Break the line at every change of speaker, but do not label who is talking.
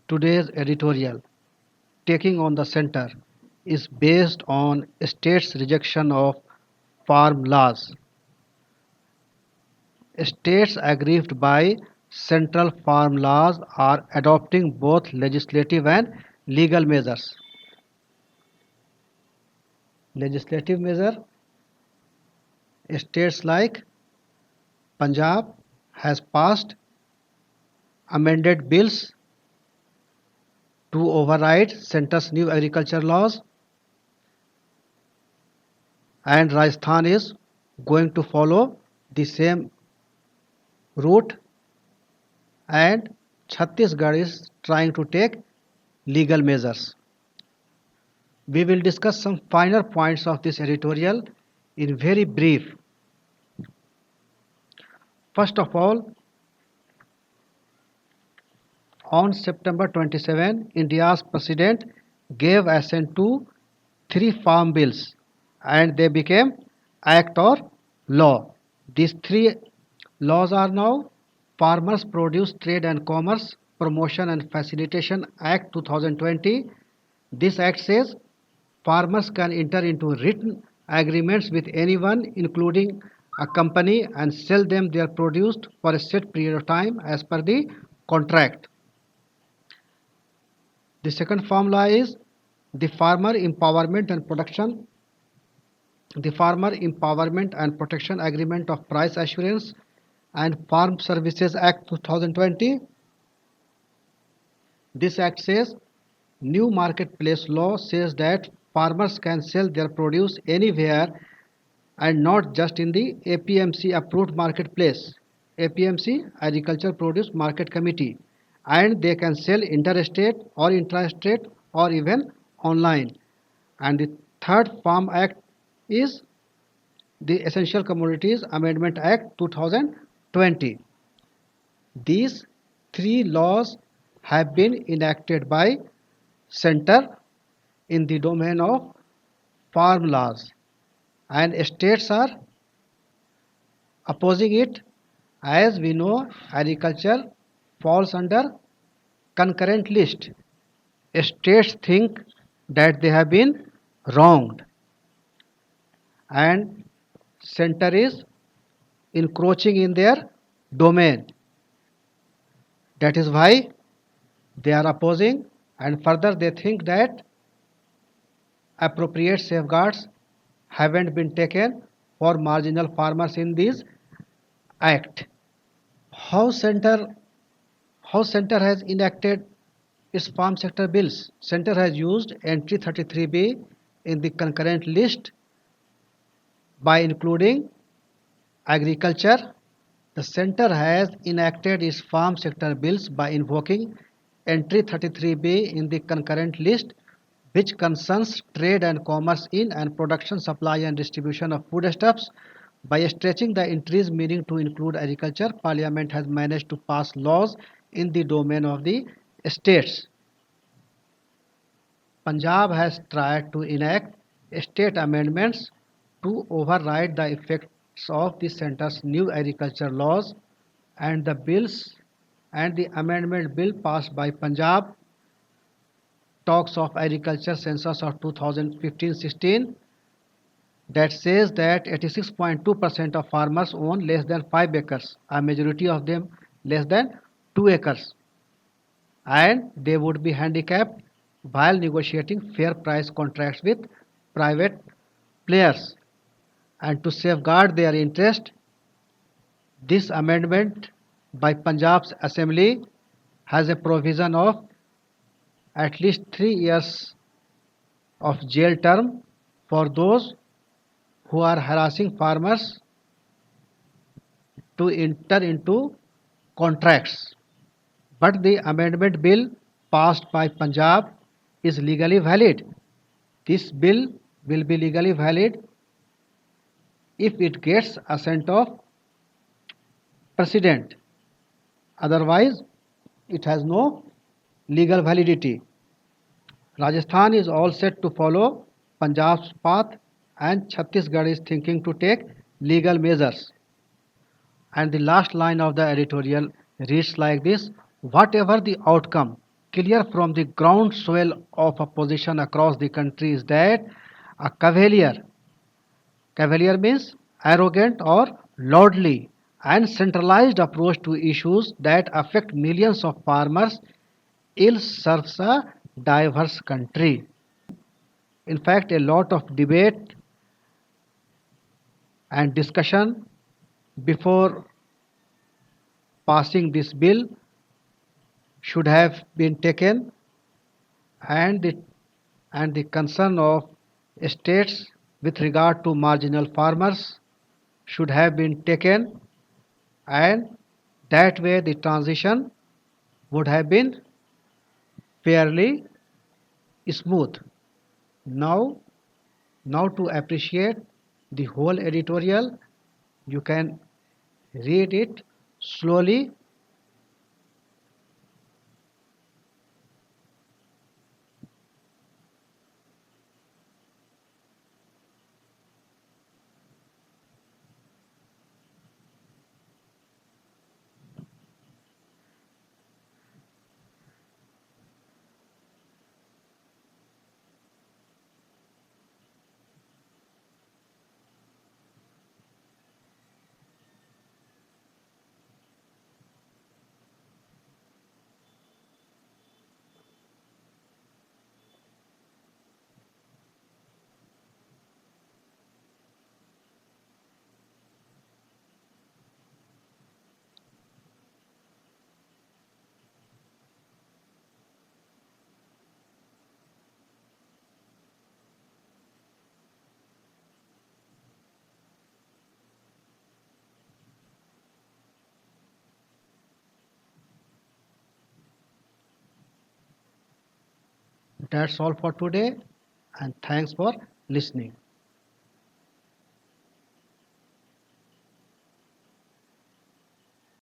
Today's editorial, Taking on the Center, is based on states' rejection of farm laws. States aggrieved by central farm laws are adopting both legislative and legal measures. Legislative measure, states like Punjab has passed amended bills to override center's new agriculture laws, and Rajasthan is going to follow the same route, and Chhattisgarh is trying to take legal measures. We will discuss some finer points of this editorial in very brief. First of all, on September 27, India's president gave assent to three farm bills and they became act or law. These three laws are now Farmers Produce Trade and Commerce Promotion and Facilitation Act 2020. This act says farmers can enter into written agreements with anyone, including a company, and sell them their produce for a set period of time as per the contract. The second formula is the Farmer Empowerment and Protection Agreement of Price Assurance and Farm Services Act 2020. This act says new marketplace law says that farmers can sell their produce anywhere and not just in the APMC approved marketplace, APMC Agriculture Produce Market Committee, and they can sell interstate or intrastate or even online. And the third Farm Act is the Essential Commodities Amendment Act 2020. These three laws have been enacted by center in the domain of farm laws, and states are opposing it. As we know, agriculture falls under concurrent list. States think that they have been wronged and center is encroaching in their domain. That is why they are opposing, and further they think that appropriate safeguards haven't been taken for marginal farmers in this act. How center has enacted its farm sector bills? Center has used entry 33B in the concurrent list by including agriculture. The center has enacted its farm sector bills by invoking entry 33B in the concurrent list, which concerns trade and commerce in and production, supply and distribution of foodstuffs. By stretching the entry's meaning to include agriculture, Parliament has managed to pass laws in the domain of the states. Punjab has tried to enact state amendments to override the effects of the center's new agriculture laws, and the amendment bill passed by Punjab talks of agriculture census of 2015-16 that says that 86.2% of farmers own less than 5 acres, a majority of them less than 2 acres, and they would be handicapped while negotiating fair price contracts with private players. And to safeguard their interest, this amendment by Punjab's Assembly has a provision of at least 3 years of jail term for those who are harassing farmers to enter into contracts. But the amendment bill passed by Punjab is legally valid. This bill will be legally valid if it gets assent of President. Otherwise, it has no legal validity. Rajasthan is all set to follow Punjab's path, and Chhattisgarh is thinking to take legal measures. And the last line of the editorial reads like this: whatever the outcome, clear from the groundswell of opposition across the country is that a cavalier means arrogant or lordly and centralized approach to issues that affect millions of farmers ill serves a diverse country. In fact, a lot of debate and discussion before passing this bill should have been taken, and the concern of states with regard to marginal farmers should have been taken, and that way the transition would have been fairly smooth. Now, now to appreciate the whole editorial, you can read it slowly. That's all for today, and thanks for listening.